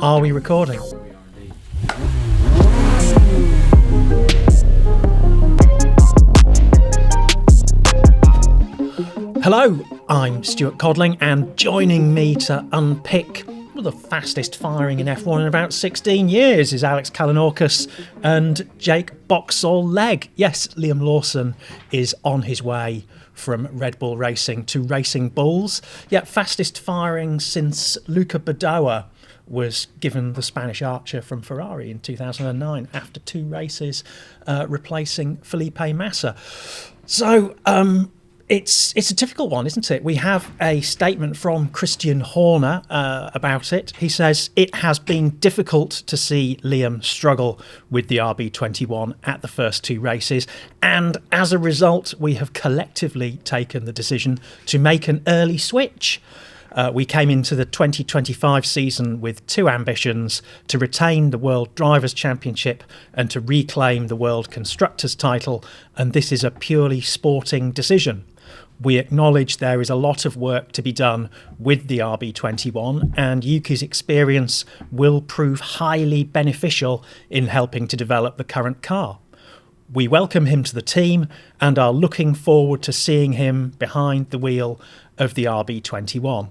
Are we recording? Hello, I'm Stuart Codling, and joining me to unpick the fastest firing in F1 in about 16 years is Alex Kalinauckas and Jake Boxall-Legge. Yes, Liam Lawson is on his way from Red Bull Racing to Racing Bulls. Yet fastest firing since Luca Badoa was given the Spanish Archer from Ferrari in 2009 after 2 races, replacing Felipe Massa. So it's a difficult one, isn't it? We have a statement from Christian Horner about it. He says, "It has been difficult to see Liam struggle with the RB21 at the first 2 races, and as a result, we have collectively taken the decision to make an early switch. We came into the 2025 season with 2 ambitions: to retain the World Drivers' Championship and to reclaim the World Constructors' title, and this is a purely sporting decision. We acknowledge there is a lot of work to be done with the RB21, and Yuki's experience will prove highly beneficial in helping to develop the current car. We welcome him to the team and are looking forward to seeing him behind the wheel of the RB21.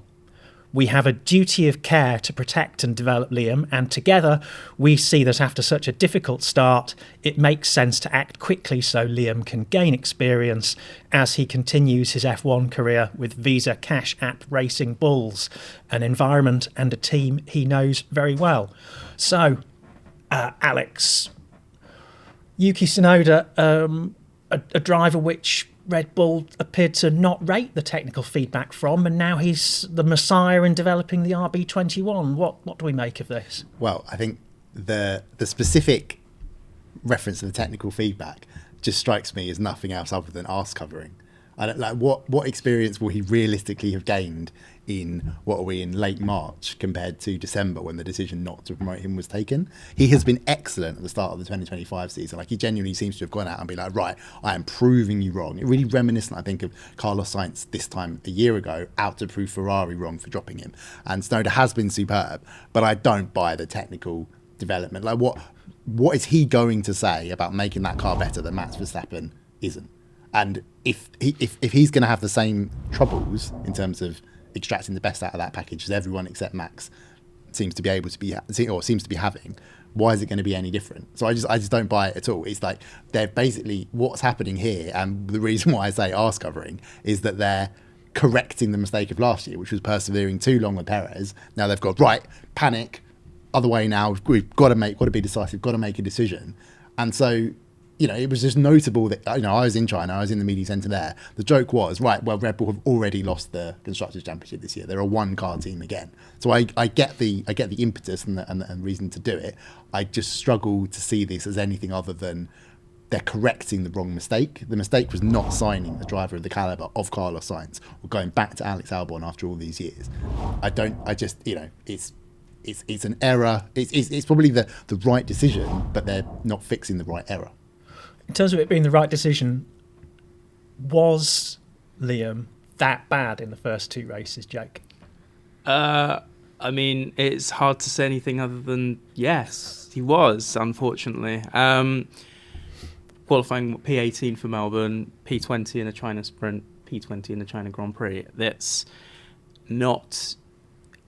We have a duty of care to protect and develop Liam, and together we see that after such a difficult start, it makes sense to act quickly so Liam can gain experience as he continues his F1 career with Visa Cash App Racing Bulls, an environment and a team he knows very well." So, Alex, Yuki Tsunoda, a driver which Red Bull appeared to not rate the technical feedback from, and now he's the messiah in developing the RB21. What do we make of this? Well, I think the specific reference to the technical feedback just strikes me as nothing else other than arse covering. I don't like what experience will he realistically have gained in, what are we, in late March compared to December when the decision not to promote him was taken. He has been excellent at the start of the 2025 season. Like, he genuinely seems to have gone out and been like, right, I am proving you wrong. It really reminiscent, I think, of Carlos Sainz this time a year ago, out to prove Ferrari wrong for dropping him. And Tsunoda has been superb, but I don't buy the technical development. Like, what is he going to say about making that car better that Max Verstappen isn't? And if he's going to have the same troubles in terms of extracting the best out of that package as everyone except Max seems to be able to be, or seems to be having, why is it going to be any different? So I just don't buy it at all. It's like, they're basically, what's happening here, and the reason why I say arse covering is that they're correcting the mistake of last year, which was persevering too long with Perez. Now they've got, right, panic, other way now, we've got to be decisive, got to make a decision. And so, you know, it was just notable that, you know, I was in China, I was in the media centre there. The joke was, right, well, Red Bull have already lost the Constructors' Championship this year. They're a 1-car team again. So I get the impetus and the reason to do it. I just struggle to see this as anything other than they're correcting the wrong mistake. The mistake was not signing a driver of the calibre of Carlos Sainz or going back to Alex Albon after all these years. It's an error. It's probably the right decision, but they're not fixing the right error. In terms of it being the right decision, was Liam that bad in the first 2 races, Jake? I mean, it's hard to say anything other than yes, he was, unfortunately. Qualifying P18 for Melbourne, P20 in a China Sprint, P20 in the China Grand Prix. That's not...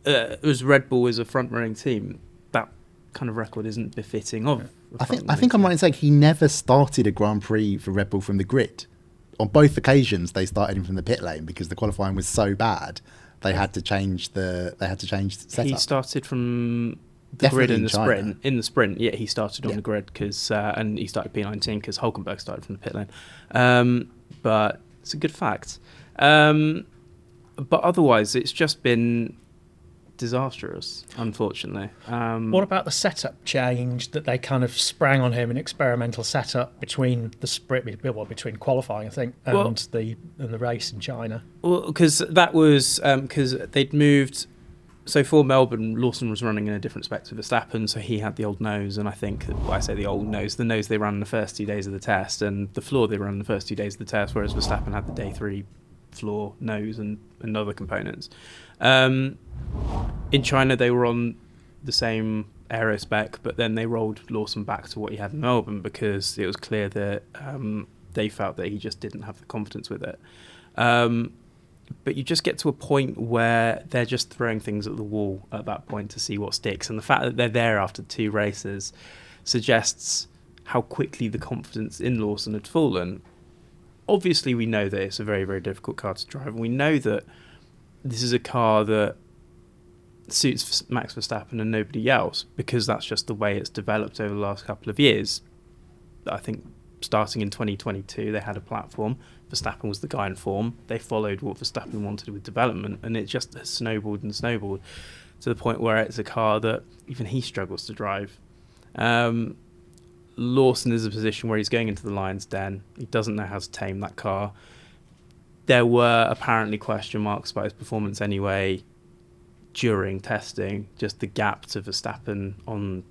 it was Red Bull as a front-running team. That kind of record isn't befitting of... I think I'm right in saying he never started a Grand Prix for Red Bull from the grid. On both occasions, they started him from the pit lane because the qualifying was so bad. They had to change the setup. He started from the grid in the sprint. In the sprint, yeah, he started on the grid because and he started P19 because Hülkenberg started from the pit lane. But it's a good fact. But otherwise, it's just been disastrous, unfortunately. What about the setup change that they kind of sprang on him, an experimental setup between the sprint, between qualifying, I think, and the race in China? Well, because that was because they'd moved. So for Melbourne, Lawson was running in a different spec to Verstappen, so he had the old nose, and I think, well, I say the old nose, the nose they ran in the first 2 days of the test, and the floor they ran in the first 2 days of the test, whereas Verstappen had the day 3 floor, nose, and other components. In China, they were on the same aero spec, but then they rolled Lawson back to what he had in Melbourne because it was clear that they felt that he just didn't have the confidence with it. But you just get to a point where they're just throwing things at the wall at that point to see what sticks. And the fact that they're there after 2 races suggests how quickly the confidence in Lawson had fallen. Obviously, we know that it's a very, very difficult car to drive. And we know that this is a car that suits Max Verstappen and nobody else, because that's just the way it's developed over the last couple of years. I think starting in 2022, they had a platform. Verstappen was the guy in form. They followed what Verstappen wanted with development, and it just has snowballed and snowballed to the point where it's a car that even he struggles to drive. Lawson is in a position where he's going into the lion's den. He doesn't know how to tame that car. There were apparently question marks about his performance anyway during testing, just the gap to Verstappen on,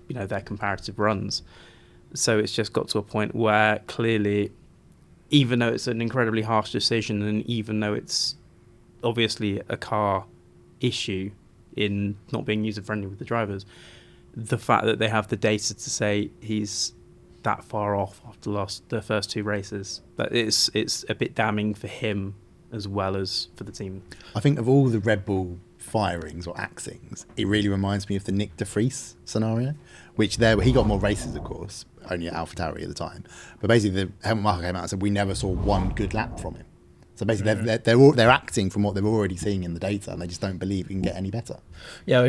their comparative runs. So it's just got to a point where clearly, even though it's an incredibly harsh decision, and even though it's obviously a car issue in not being user-friendly with the drivers, the fact that they have the data to say he's that far off after the first 2 races, that it's a bit damning for him as well as for the team. I think of all the Red Bull firings or axings, it really reminds me of the Nyck de Vries scenario, which he got more races, of course, only at AlphaTauri at the time. But basically, the Helmut Marko came out and said we never saw one good lap from him. So basically, they're acting from what they're already seeing in the data, and they just don't believe it can get any better. Yeah,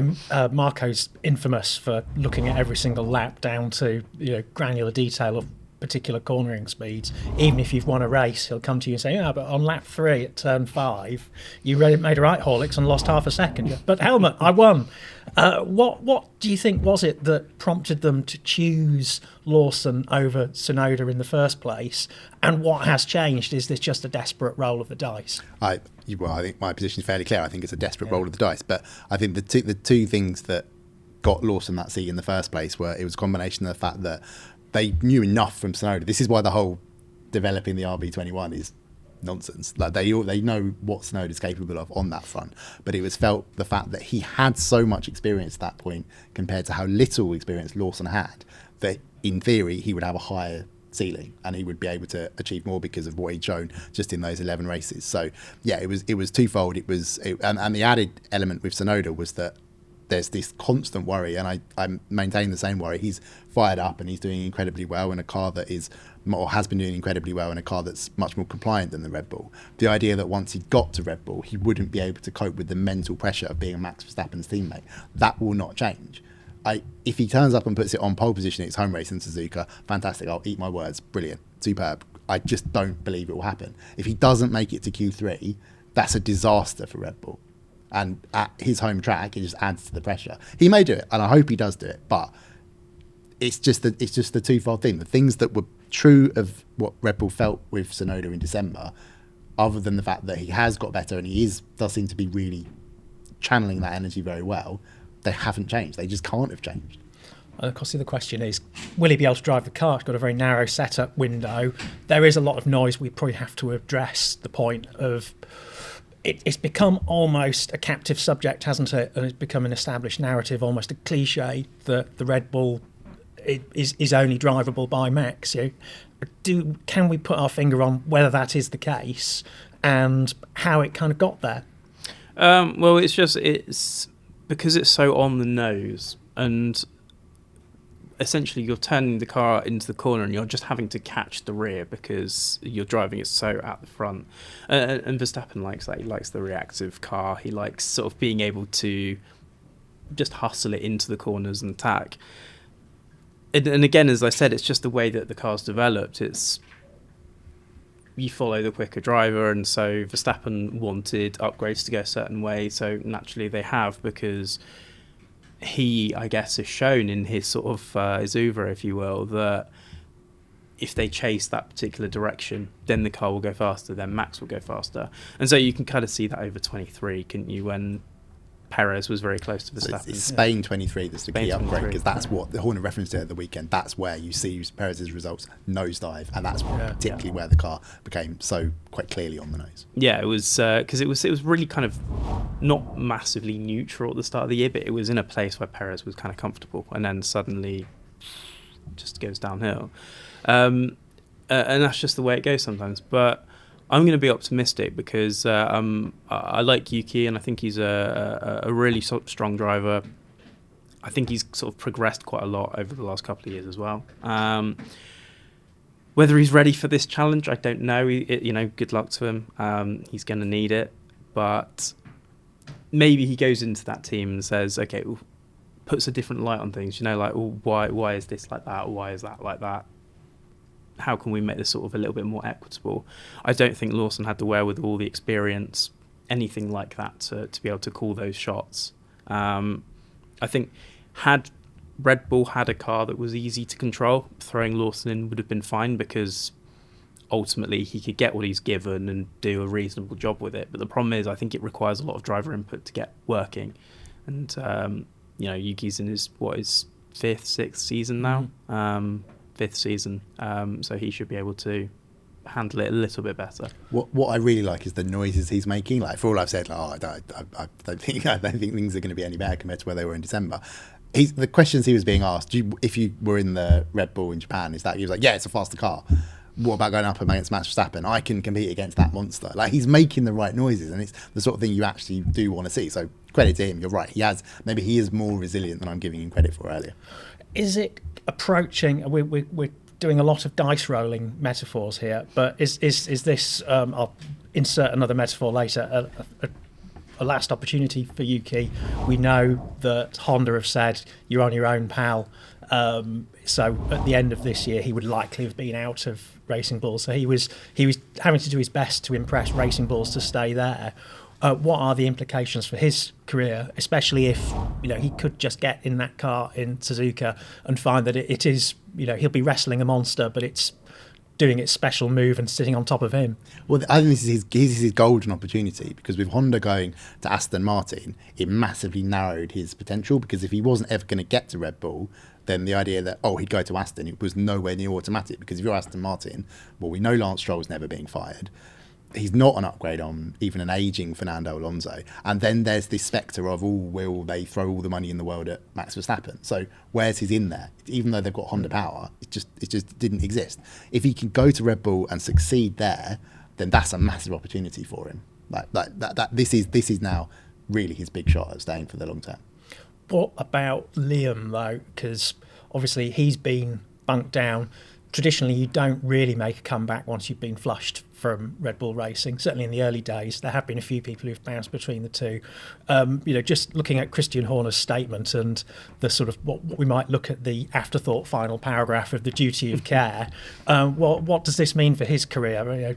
Marco's infamous for looking at every single lap down to granular detail of particular cornering speeds. Even if you've won a race, he'll come to you and say, but on lap 3 at turn 5, you made a right Horlicks and lost half a second. But Helmut, I won. What do you think was it that prompted them to choose Lawson over Tsunoda in the first place? And what has changed? Is this just a desperate roll of the dice? I think my position is fairly clear. I think it's a desperate roll of the dice. But I think the two things that got Lawson that seat in the first place were it was a combination of the fact that they knew enough from Tsunoda. This is why the whole developing the RB21 is nonsense. Like they know what Tsunoda's capable of on that front, but it was felt the fact that he had so much experience at that point compared to how little experience Lawson had, that in theory he would have a higher ceiling and he would be able to achieve more because of what he'd shown just in those 11 races. So yeah, it was twofold. And the added element with Tsunoda was that there's this constant worry, and I maintain the same worry. He's fired up and he's doing incredibly well in a car that is, or has been doing incredibly well in a car that's much more compliant than the Red Bull. The idea that once he got to Red Bull, he wouldn't be able to cope with the mental pressure of being Max Verstappen's teammate, that will not change. If he turns up and puts it on pole position at his home race in Suzuka, fantastic, I'll eat my words, brilliant, superb. I just don't believe it will happen. If he doesn't make it to Q3, that's a disaster for Red Bull. And at his home track, it just adds to the pressure. He may do it, and I hope he does do it, but it's just the twofold thing. The things that were true of what Red Bull felt with Tsunoda in December, other than the fact that he has got better and he does seem to be really channeling that energy very well, they haven't changed. They just can't have changed. And of course, the other question is, will he be able to drive the car? It's got a very narrow setup window. There is a lot of noise. We probably have to address the point of it's become almost a captive subject, hasn't it? And it's become an established narrative, almost a cliche, that the Red Bull is only drivable by Max. Can we put our finger on whether that is the case and how it kind of got there? Well, it's because it's so on the nose, and essentially you're turning the car into the corner and you're just having to catch the rear because you're driving it so at the front. And Verstappen likes that. He likes the reactive car. He likes sort of being able to just hustle it into the corners and attack. And again, as I said, it's just the way that the car's developed. It's you follow the quicker driver, and so Verstappen wanted upgrades to go a certain way, so naturally they have, because he, I guess, has shown in his sort of his oeuvre, if you will, that if they chase that particular direction, then the car will go faster, then Max will go faster. And so you can kind of see that over 23, couldn't you, when Perez was very close to So Verstappen. it's Spain 23 that's the key upgrade, 23. because that's what the Horner referenced it at the weekend. That's where you see Perez's results nosedive, and that's particularly where the car became so quite clearly on the nose. Yeah, it was because it was really kind of not massively neutral at the start of the year, but it was in a place where Perez was kind of comfortable, and then suddenly just goes downhill. And that's just the way it goes sometimes. But I'm going to be optimistic because I like Yuki, and I think he's a really strong driver. I think he's sort of progressed quite a lot over the last couple of years as well. Whether he's ready for this challenge, I don't know. Good luck to him. He's going to need it. But maybe he goes into that team and says, okay, puts a different light on things. Why is this like that? Or why is that like that? How can we make this sort of a little bit more equitable? I don't think Lawson had the wherewithal, the experience, anything like that to be able to call those shots. I think had Red Bull had a car that was easy to control, throwing Lawson in would have been fine, because ultimately he could get what he's given and do a reasonable job with it. But the problem is, I think it requires a lot of driver input to get working. And, Yuki's in his fifth, sixth season now. Fifth season, so he should be able to handle it a little bit better. What I really like is the noises he's making. Like, for all I've said, I don't think things are going to be any better compared to where they were in December. The questions he was being asked, if you were in the Red Bull in Japan, is that he was like, yeah, it's a faster car. What about going up against Max Verstappen? I can compete against that monster. Like, he's making the right noises, and it's the sort of thing you actually do want to see. So credit to him. You're right. Maybe he is more resilient than I'm giving him credit for earlier. Is it approaching? We're doing a lot of dice rolling metaphors here, but is this? I'll insert another metaphor later. A last opportunity for Yuki. We know that Honda have said you're on your own, pal. So at the end of this year, he would likely have been out of Racing Bulls. So he was having to do his best to impress Racing Bulls to stay there. What are the implications for his career, especially if he could just get in that car in Suzuka and find that it is he'll be wrestling a monster, but it's doing its special move and sitting on top of him. Well, I think this is his golden opportunity, because with Honda going to Aston Martin, it massively narrowed his potential, because if he wasn't ever going to get to Red Bull, then the idea that, he'd go to Aston, it was nowhere near automatic, because if you're Aston Martin, well, we know Lance Stroll's never being fired. He's not an upgrade on even an ageing Fernando Alonso. And then there's this spectre of, will they throw all the money in the world at Max Verstappen? So where's his in there? Even though they've got Honda power, it just didn't exist. If he can go to Red Bull and succeed there, then that's a massive opportunity for him. This is now really his big shot at staying for the long term. What about Liam, though? Because obviously he's been bunked down. Traditionally, you don't really make a comeback once you've been flushed from Red Bull Racing. Certainly in the early days, there have been a few people who've bounced between the two. Just looking at Christian Horner's statement and the sort of what we might look at the afterthought final paragraph of the duty of care. What does this mean for his career?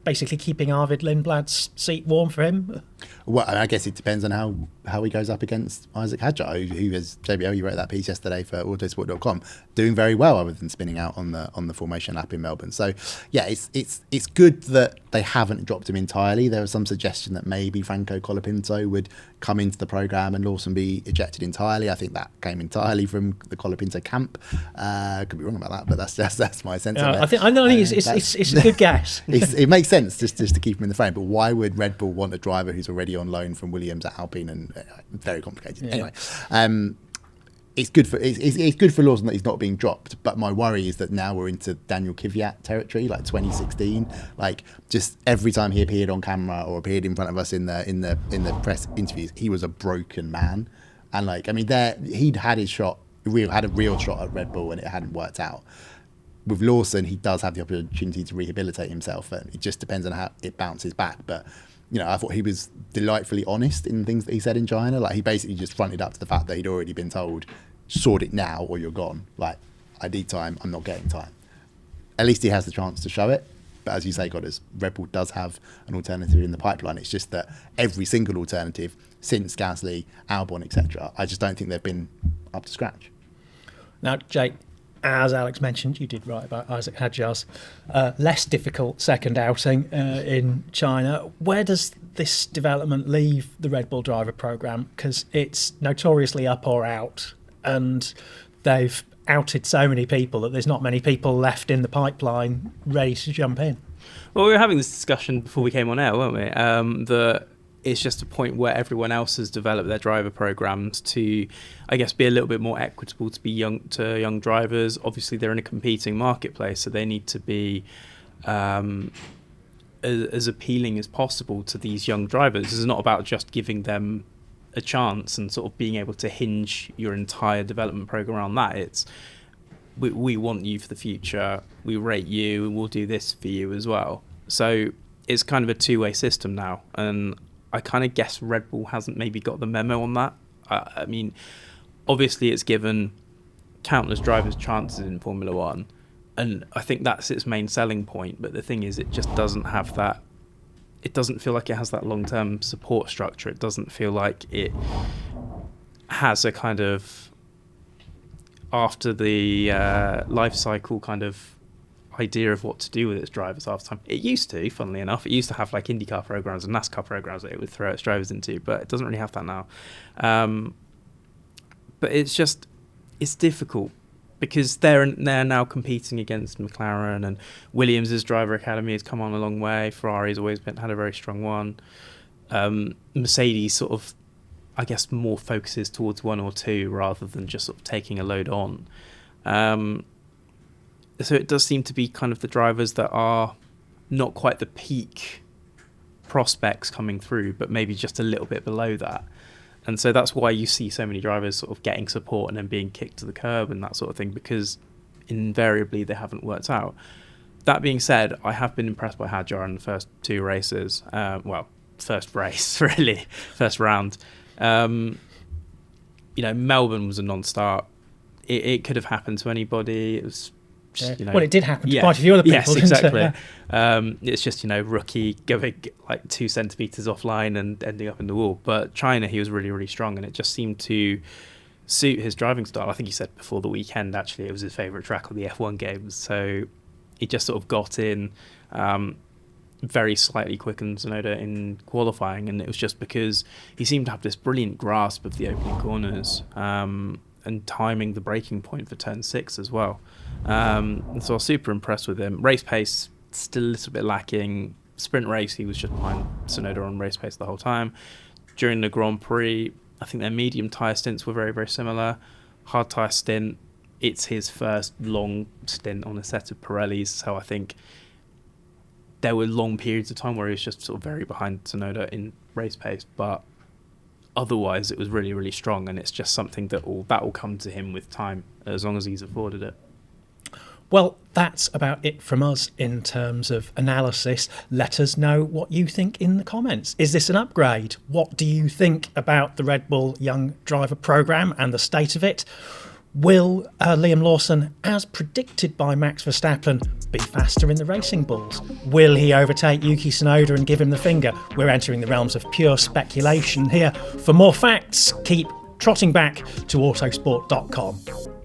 Basically keeping Arvid Lindblad's seat warm for him? Well, I guess it depends on how he goes up against Isack Hadjar, who is, JBL, you wrote that piece yesterday for Autosport.com, doing very well other than spinning out on the formation lap in Melbourne. So yeah, it's good that they haven't dropped him entirely. There was some suggestion that maybe Franco Colapinto would come into the programme and Lawson be ejected entirely. I think that came entirely from the Colapinto camp. Could be wrong about that, but that's my sense of it. I think it's a good guess. It makes sense just to keep him in the frame, but why would Red Bull want a driver who's already on loan from Williams at Alpine? And very complicated. Yeah. Anyway, it's good for Lawson that he's not being dropped, but my worry is that now we're into Daniil Kvyat territory, like 2016. Like, just every time he appeared on camera or appeared in front of us in the press interviews, he was a broken man. And he'd had his shot, had a real shot at Red Bull, and it hadn't worked out. With Lawson, he does have the opportunity to rehabilitate himself, and it just depends on how it bounces back. But I thought he was delightfully honest in things that he said in China. Like, he basically just fronted up to the fact that he'd already been told, sort it now or you're gone. Like, I need time, I'm not getting time. At least he has the chance to show it. But as you say, Goddard, Red Bull does have an alternative in the pipeline. It's just that every single alternative since Gasly, Albon, etc., I just don't think they've been up to scratch. Now, Jake, as Alex mentioned, you did write about Isack Hadjar's less difficult second outing in China. Where does this development leave the Red Bull driver programme? Because it's notoriously up or out, and they've outed so many people that there's not many people left in the pipeline ready to jump in. Well, we were having this discussion before we came on air, weren't we? It's just a point where everyone else has developed their driver programs to, I guess, be a little bit more equitable to young drivers. Obviously, they're in a competing marketplace, so they need to be as appealing as possible to these young drivers. This is not about just giving them a chance and sort of being able to hinge your entire development program around that. It's we want you for the future, we rate you, and we'll do this for you as well. So it's kind of a two-way system now, and I kind of guess Red Bull hasn't maybe got the memo on that. I mean, obviously it's given countless drivers chances in Formula One, and I think that's its main selling point. But the thing is, it just doesn't have that. It doesn't feel like it has that long-term support structure. It doesn't feel like it has a kind of after the life cycle kind of idea of what to do with its drivers after time. It used to, funnily enough, it used to have like IndyCar programs and NASCAR programs that it would throw its drivers into, but it doesn't really have that now. But it's difficult because they're now competing against McLaren, and Williams' driver academy has come on a long way. Ferrari's always had a very strong one. Mercedes sort of, I guess, more focuses towards one or two rather than just sort of taking a load on. So it does seem to be kind of the drivers that are not quite the peak prospects coming through, but maybe just a little bit below that. And so that's why you see so many drivers sort of getting support and then being kicked to the curb and that sort of thing, because invariably they haven't worked out. That being said, I have been impressed by Hadjar in the first two races. First race, really. First round. Melbourne was a non-start. It could have happened to anybody. It was just, well, it did happen to quite a few other people. Yes, exactly. It's just, rookie going like 2 centimetres offline and ending up in the wall. But China, he was really, really strong, and it just seemed to suit his driving style. I think he said before the weekend, actually, it was his favourite track of the F1 games. So he just sort of got in very slightly quicker than Tsunoda in qualifying, and it was just because he seemed to have this brilliant grasp of the opening corners and timing the braking point for turn 6 as well. And so I was super impressed with him. Race pace, still a little bit lacking. Sprint race, he was just behind Tsunoda on race pace the whole time. During the Grand Prix, I think their medium tyre stints were very, very similar. Hard tyre stint, it's his first long stint on a set of Pirellis, so I think there were long periods of time where he was just sort of very behind Tsunoda in race pace, but otherwise it was really, really strong, and it's just something that will come to him with time, as long as he's afforded it. Well, that's about it from us in terms of analysis. Let us know what you think in the comments. Is this an upgrade? What do you think about the Red Bull Young Driver Programme and the state of it? Will Liam Lawson, as predicted by Max Verstappen, be faster in the racing bulls? Will he overtake Yuki Tsunoda and give him the finger? We're entering the realms of pure speculation here. For more facts, keep trotting back to autosport.com.